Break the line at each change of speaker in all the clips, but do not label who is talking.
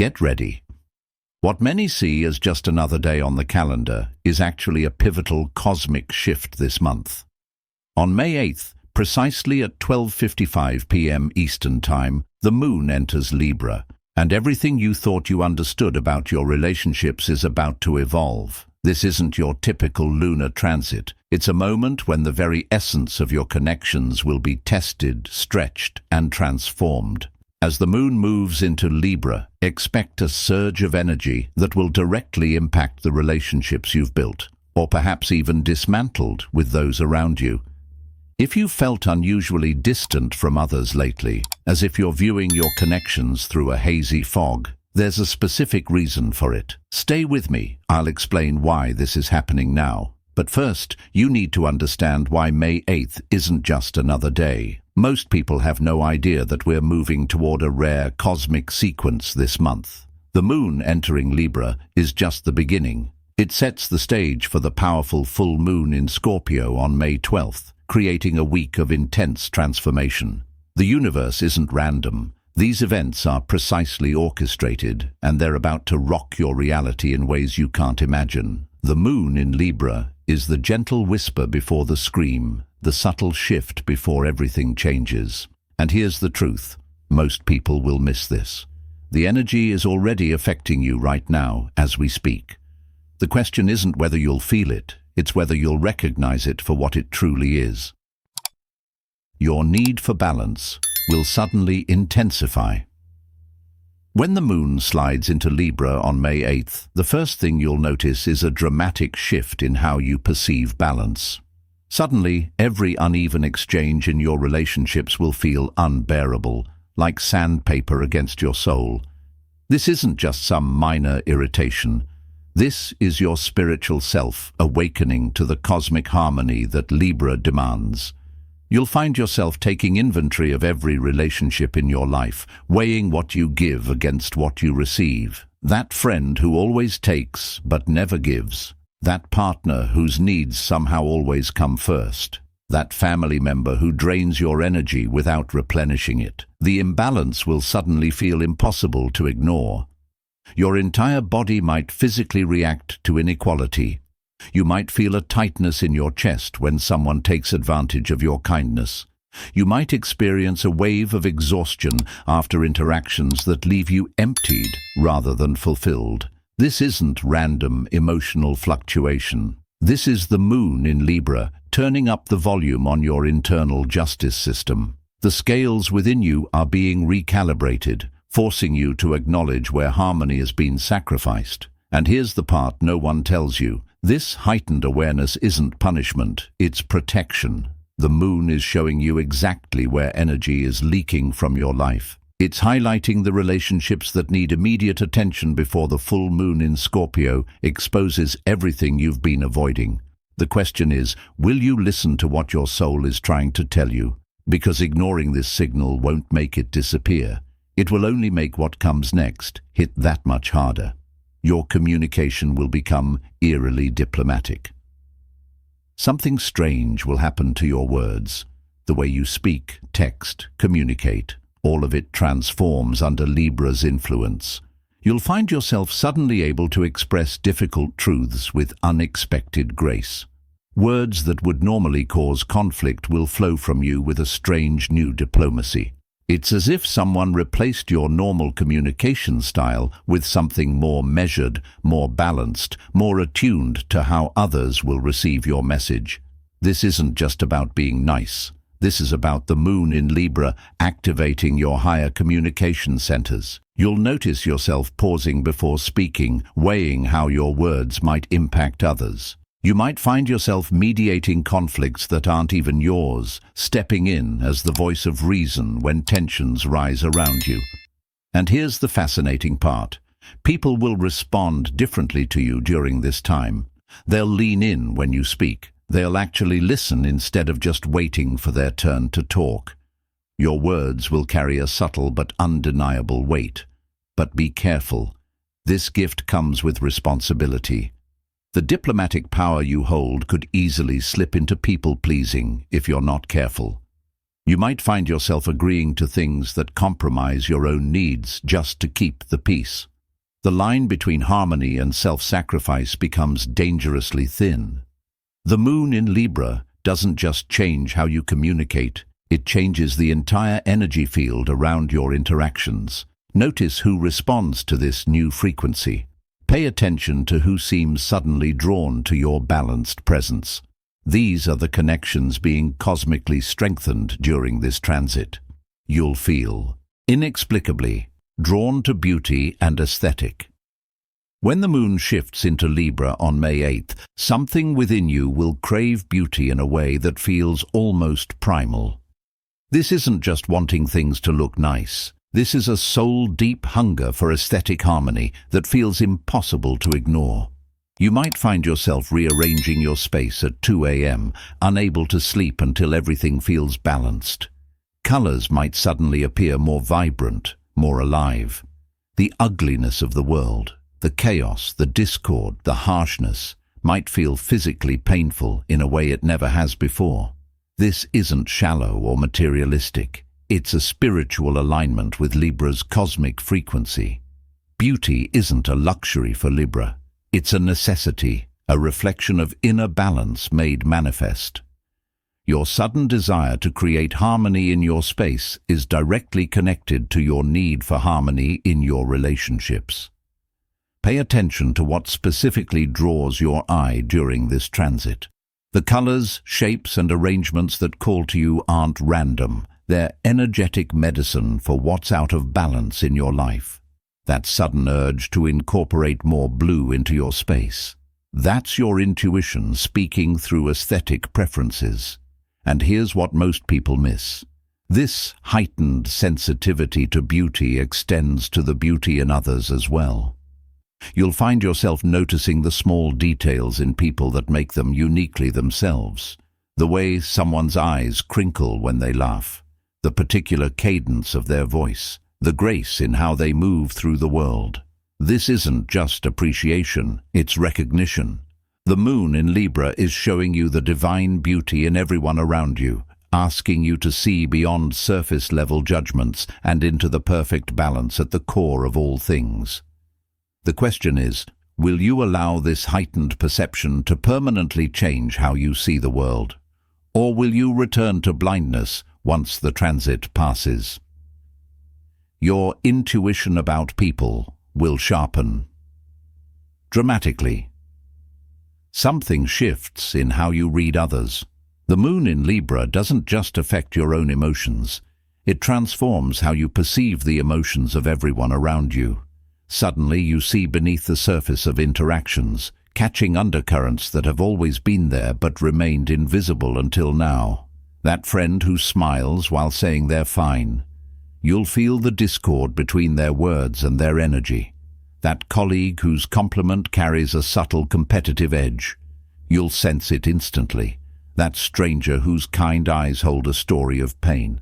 Get ready. What many see as just another day on the calendar is actually a pivotal cosmic shift this month. On May 8th, precisely at 12:55 p.m. Eastern Time, the moon enters Libra, and everything you thought you understood about your relationships is about to evolve. This isn't your typical lunar transit. It's a moment when the very essence of your connections will be tested, stretched, and transformed. As the moon moves into Libra, expect a surge of energy that will directly impact the relationships you've built, or perhaps even dismantled with those around you. If you felt unusually distant from others lately, as if you're viewing your connections through a hazy fog, there's a specific reason for it. Stay with me. I'll explain why this is happening now. But first, you need to understand why May 8th isn't just another day. Most people have no idea that we're moving toward a rare cosmic sequence this month. The moon entering Libra is just the beginning. It sets the stage for the powerful full moon in Scorpio on May 12th, creating a week of intense transformation. The universe isn't random. These events are precisely orchestrated, and they're about to rock your reality in ways you can't imagine. The moon in Libra is the gentle whisper before the scream, the subtle shift before everything changes. And here's the truth. Most people will miss this. The energy is already affecting you right now as we speak. The question isn't whether you'll feel it, it's whether you'll recognize it for what it truly is. Your need for balance will suddenly intensify. When the moon slides into Libra on May 8th, the first thing you'll notice is a dramatic shift in how you perceive balance. Suddenly, every uneven exchange in your relationships will feel unbearable, like sandpaper against your soul. This isn't just some minor irritation. This is your spiritual self awakening to the cosmic harmony that Libra demands. You'll find yourself taking inventory of every relationship in your life, weighing what you give against what you receive. That friend who always takes but never gives. That partner whose needs somehow always come first. That family member who drains your energy without replenishing it. The imbalance will suddenly feel impossible to ignore. Your entire body might physically react to inequality. You might feel a tightness in your chest when someone takes advantage of your kindness. You might experience a wave of exhaustion after interactions that leave you emptied rather than fulfilled. This isn't random emotional fluctuation. This is the moon in Libra, turning up the volume on your internal justice system. The scales within you are being recalibrated, forcing you to acknowledge where harmony has been sacrificed. And here's the part no one tells you. This heightened awareness isn't punishment, it's protection. The moon is showing you exactly where energy is leaking from your life. It's highlighting the relationships that need immediate attention before the full moon in Scorpio exposes everything you've been avoiding. The question is, will you listen to what your soul is trying to tell you? Because ignoring this signal won't make it disappear. It will only make what comes next hit that much harder. Your communication will become eerily diplomatic. Something strange will happen to your words. The way you speak, text, communicate, all of it transforms under Libra's influence. You'll find yourself suddenly able to express difficult truths with unexpected grace. Words that would normally cause conflict will flow from you with a strange new diplomacy. It's as if someone replaced your normal communication style with something more measured, more balanced, more attuned to how others will receive your message. This isn't just about being nice. This is about the moon in Libra activating your higher communication centers. You'll notice yourself pausing before speaking, weighing how your words might impact others. You might find yourself mediating conflicts that aren't even yours, stepping in as the voice of reason when tensions rise around you. And here's the fascinating part. People will respond differently to you during this time. They'll lean in when you speak. They'll actually listen instead of just waiting for their turn to talk. Your words will carry a subtle but undeniable weight. But be careful. This gift comes with responsibility. The diplomatic power you hold could easily slip into people-pleasing if you're not careful. You might find yourself agreeing to things that compromise your own needs just to keep the peace. The line between harmony and self-sacrifice becomes dangerously thin. The moon in Libra doesn't just change how you communicate, it changes the entire energy field around your interactions. Notice who responds to this new frequency. Pay attention to who seems suddenly drawn to your balanced presence. These are the connections being cosmically strengthened during this transit. You'll feel, inexplicably, drawn to beauty and aesthetic. When the moon shifts into Libra on May 8th, something within you will crave beauty in a way that feels almost primal. This isn't just wanting things to look nice. This is a soul-deep hunger for aesthetic harmony that feels impossible to ignore. You might find yourself rearranging your space at 2 a.m., unable to sleep until everything feels balanced. Colors might suddenly appear more vibrant, more alive. The ugliness of the world, the chaos, the discord, the harshness, might feel physically painful in a way it never has before. This isn't shallow or materialistic. It's a spiritual alignment with Libra's cosmic frequency. Beauty isn't a luxury for Libra. It's a necessity, a reflection of inner balance made manifest. Your sudden desire to create harmony in your space is directly connected to your need for harmony in your relationships. Pay attention to what specifically draws your eye during this transit. The colors, shapes, and arrangements that call to you aren't random. They're energetic medicine for what's out of balance in your life. That sudden urge to incorporate more blue into your space. That's your intuition speaking through aesthetic preferences. And here's what most people miss. This heightened sensitivity to beauty extends to the beauty in others as well. You'll find yourself noticing the small details in people that make them uniquely themselves. The way someone's eyes crinkle when they laugh. The particular cadence of their voice, the grace in how they move through the world. This isn't just appreciation, it's recognition. The moon in Libra is showing you the divine beauty in everyone around you, asking you to see beyond surface-level judgments and into the perfect balance at the core of all things. The question is, will you allow this heightened perception to permanently change how you see the world? Or will you return to blindness once the transit passes? Your intuition about people will sharpen dramatically. Something shifts in how you read others. The moon in Libra doesn't just affect your own emotions. It transforms how you perceive the emotions of everyone around you. Suddenly you see beneath the surface of interactions, catching undercurrents that have always been there but remained invisible until now. That friend who smiles while saying they're fine. You'll feel the discord between their words and their energy. That colleague whose compliment carries a subtle competitive edge. You'll sense it instantly. That stranger whose kind eyes hold a story of pain.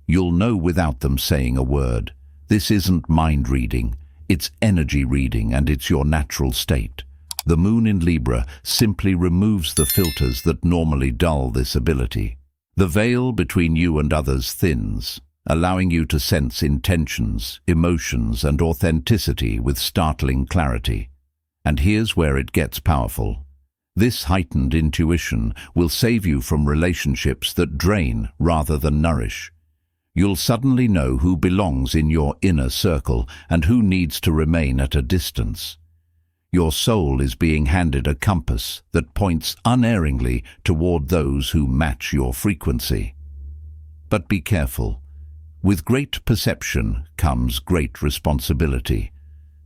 You'll know without them saying a word. This isn't mind reading. It's energy reading, and it's your natural state. The moon in Libra simply removes the filters that normally dull this ability. The veil between you and others thins, allowing you to sense intentions, emotions, and authenticity with startling clarity. And here's where it gets powerful. This heightened intuition will save you from relationships that drain rather than nourish. You'll suddenly know who belongs in your inner circle and who needs to remain at a distance. Your soul is being handed a compass that points unerringly toward those who match your frequency. But be careful. With great perception comes great responsibility.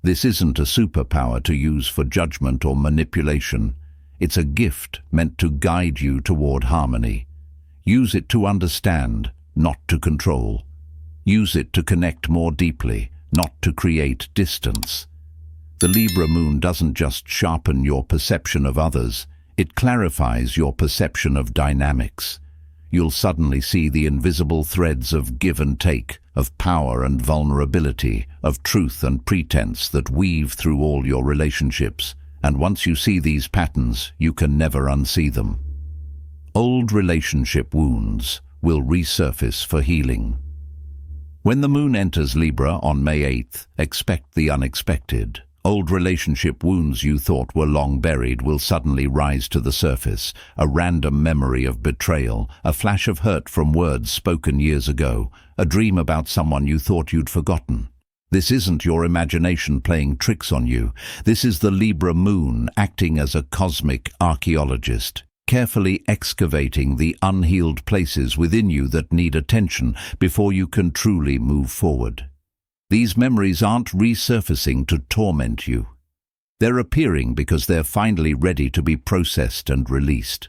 This isn't a superpower to use for judgment or manipulation. It's a gift meant to guide you toward harmony. Use it to understand, not to control. Use it to connect more deeply, not to create distance. The Libra moon doesn't just sharpen your perception of others, it clarifies your perception of dynamics. You'll suddenly see the invisible threads of give and take, of power and vulnerability, of truth and pretense that weave through all your relationships. And once you see these patterns, you can never unsee them. Old relationship wounds, will resurface for healing. When the moon enters Libra on May 8th, expect the unexpected. Old relationship wounds you thought were long buried will suddenly rise to the surface. A random memory of betrayal, a flash of hurt from words spoken years ago, a dream about someone you thought you'd forgotten. This isn't your imagination playing tricks on you. This is the Libra moon acting as a cosmic archaeologist, carefully excavating the unhealed places within you that need attention before you can truly move forward. These memories aren't resurfacing to torment you. They're appearing because they're finally ready to be processed and released.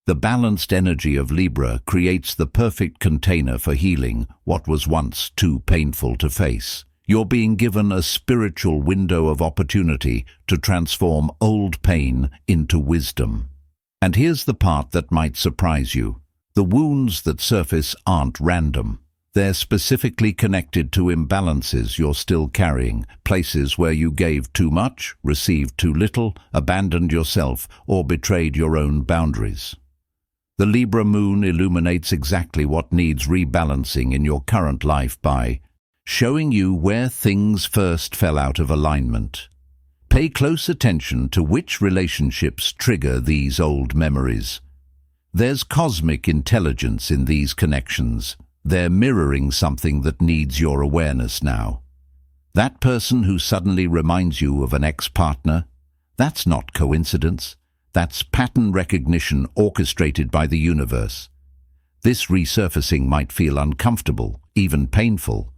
The balanced energy of Libra creates the perfect container for healing what was once too painful to face. You're being given a spiritual window of opportunity to transform old pain into wisdom. And here's the part that might surprise you. The wounds that surface aren't random. They're specifically connected to imbalances you're still carrying, places where you gave too much, received too little, abandoned yourself, or betrayed your own boundaries. The Libra moon illuminates exactly what needs rebalancing in your current life by showing you where things first fell out of alignment. Pay close attention to which relationships trigger these old memories. There's cosmic intelligence in these connections. They're mirroring something that needs your awareness now. That person who suddenly reminds you of an ex-partner, that's not coincidence. That's pattern recognition orchestrated by the universe. This resurfacing might feel uncomfortable, even painful,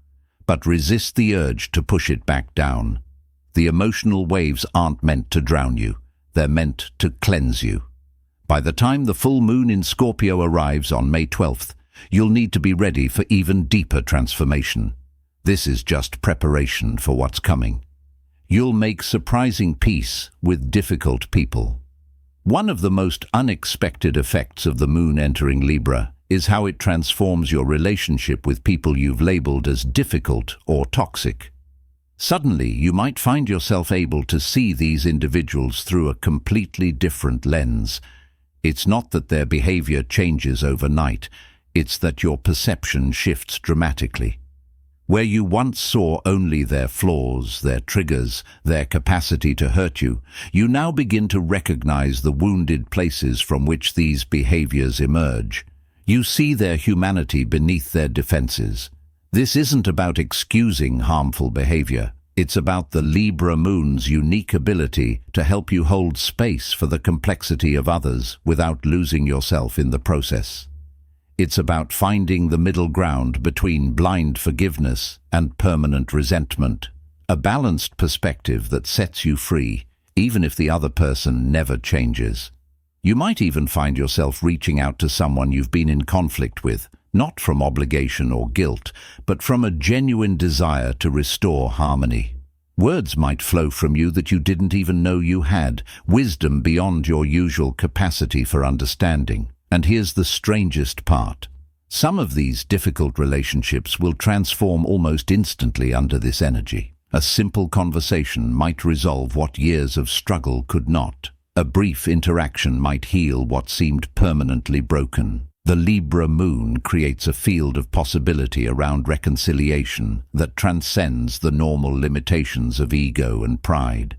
but resist the urge to push it back down. The emotional waves aren't meant to drown you. They're meant to cleanse you. By the time the full moon in Scorpio arrives on May 12th, you'll need to be ready for even deeper transformation. This is just preparation for what's coming. You'll make surprising peace with difficult people. One of the most unexpected effects of the moon entering Libra is how it transforms your relationship with people you've labeled as difficult or toxic. Suddenly, you might find yourself able to see these individuals through a completely different lens. It's not that their behavior changes overnight. It's that your perception shifts dramatically. Where you once saw only their flaws, their triggers, their capacity to hurt you, you now begin to recognize the wounded places from which these behaviors emerge. You see their humanity beneath their defenses. This isn't about excusing harmful behavior. It's about the Libra moon's unique ability to help you hold space for the complexity of others without losing yourself in the process. It's about finding the middle ground between blind forgiveness and permanent resentment, a balanced perspective that sets you free, even if the other person never changes. You might even find yourself reaching out to someone you've been in conflict with, not from obligation or guilt, but from a genuine desire to restore harmony. Words might flow from you that you didn't even know you had, wisdom beyond your usual capacity for understanding. And here's the strangest part. Some of these difficult relationships will transform almost instantly under this energy. A simple conversation might resolve what years of struggle could not. A brief interaction might heal what seemed permanently broken. The Libra moon creates a field of possibility around reconciliation that transcends the normal limitations of ego and pride.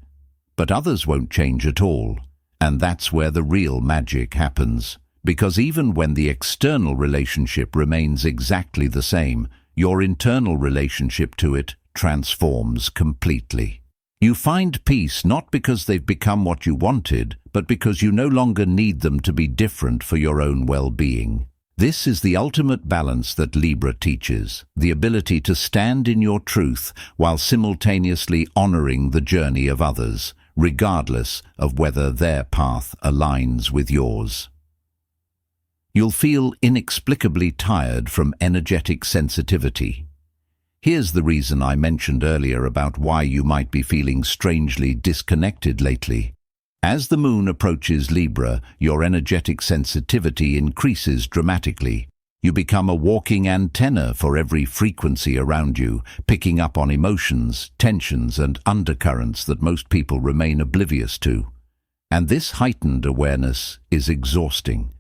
But others won't change at all, and that's where the real magic happens. Because even when the external relationship remains exactly the same, your internal relationship to it transforms completely. You find peace not because they've become what you wanted, but because you no longer need them to be different for your own well-being. This is the ultimate balance that Libra teaches, the ability to stand in your truth while simultaneously honoring the journey of others, regardless of whether their path aligns with yours. You'll feel inexplicably tired from energetic sensitivity. Here's the reason I mentioned earlier about why you might be feeling strangely disconnected lately. As the moon approaches Libra, your energetic sensitivity increases dramatically. You become a walking antenna for every frequency around you, picking up on emotions, tensions, and undercurrents that most people remain oblivious to. And this heightened awareness is exhausting.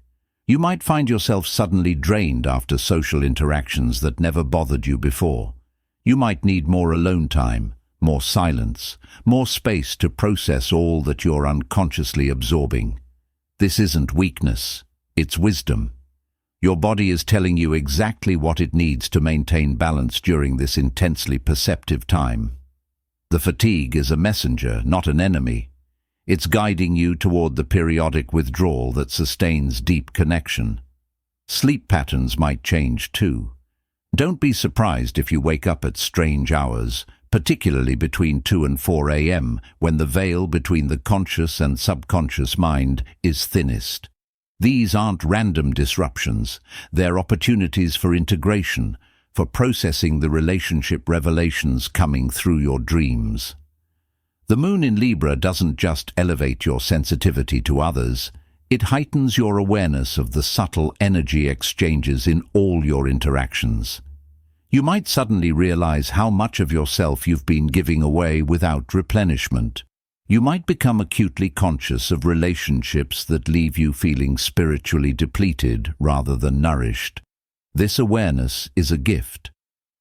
You might find yourself suddenly drained after social interactions that never bothered you before. You might need more alone time, more silence, more space to process all that you're unconsciously absorbing. This isn't weakness, it's wisdom. Your body is telling you exactly what it needs to maintain balance during this intensely perceptive time. The fatigue is a messenger, not an enemy. It's guiding you toward the periodic withdrawal that sustains deep connection. Sleep patterns might change too. Don't be surprised if you wake up at strange hours, particularly between 2 and 4 a.m., when the veil between the conscious and subconscious mind is thinnest. These aren't random disruptions, they're opportunities for integration, for processing the relationship revelations coming through your dreams. The moon in Libra doesn't just elevate your sensitivity to others, it heightens your awareness of the subtle energy exchanges in all your interactions. You might suddenly realize how much of yourself you've been giving away without replenishment. You might become acutely conscious of relationships that leave you feeling spiritually depleted rather than nourished. This awareness is a gift.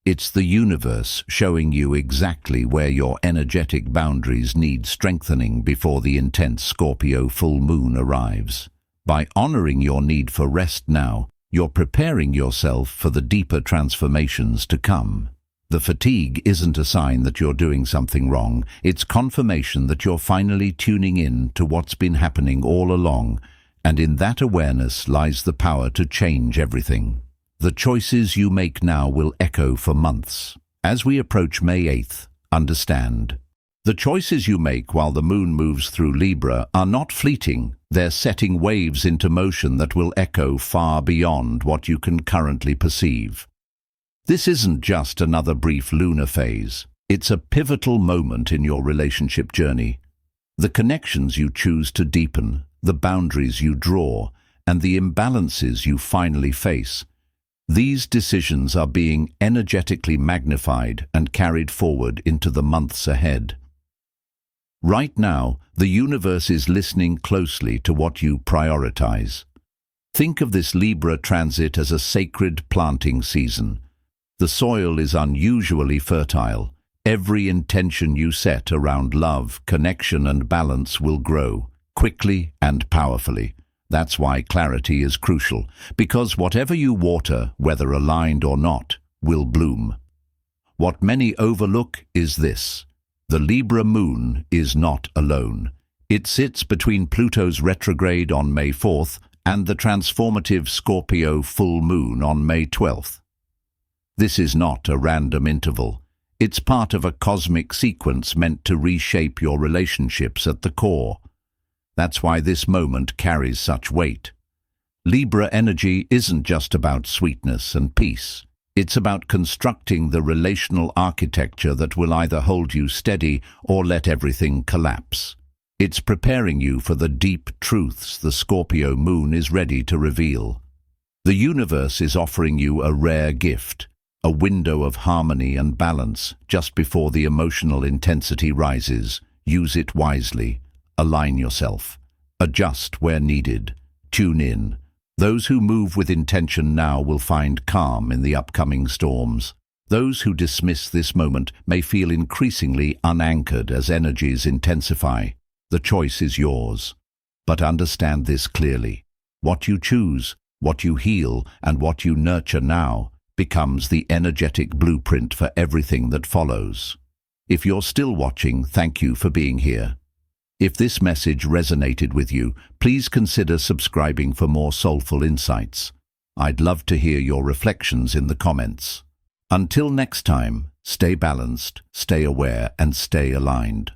It's the universe showing you exactly where your energetic boundaries need strengthening before the intense Scorpio full moon arrives. By honoring your need for rest now, you're preparing yourself for the deeper transformations to come. The fatigue isn't a sign that you're doing something wrong, it's confirmation that you're finally tuning in to what's been happening all along, and in that awareness lies the power to change everything. The choices you make now will echo for months. As we approach May 8th, understand. The choices you make while the moon moves through Libra are not fleeting, they're setting waves into motion that will echo far beyond what you can currently perceive. This isn't just another brief lunar phase, it's a pivotal moment in your relationship journey. The connections you choose to deepen, the boundaries you draw, and the imbalances you finally face. These decisions are being energetically magnified and carried forward into the months ahead. Right now, the universe is listening closely to what you prioritize. Think of this Libra transit as a sacred planting season. The soil is unusually fertile. Every intention you set around love, connection, and balance will grow, quickly and powerfully. That's why clarity is crucial, because whatever you water, whether aligned or not, will bloom. What many overlook is this: the Libra moon is not alone. It sits between Pluto's retrograde on May 4th and the transformative Scorpio full moon on May 12th. This is not a random interval. It's part of a cosmic sequence meant to reshape your relationships at the core. That's why this moment carries such weight. Libra energy isn't just about sweetness and peace. It's about constructing the relational architecture that will either hold you steady or let everything collapse. It's preparing you for the deep truths the Scorpio moon is ready to reveal. The universe is offering you a rare gift, a window of harmony and balance just before the emotional intensity rises. Use it wisely. Align yourself. Adjust where needed. Tune in. Those who move with intention now will find calm in the upcoming storms. Those who dismiss this moment may feel increasingly unanchored as energies intensify. The choice is yours. But understand this clearly. What you choose, what you heal, and what you nurture now becomes the energetic blueprint for everything that follows. If you're still watching, thank you for being here. If this message resonated with you, please consider subscribing for more soulful insights. I'd love to hear your reflections in the comments. Until next time, stay balanced, stay aware, and stay aligned.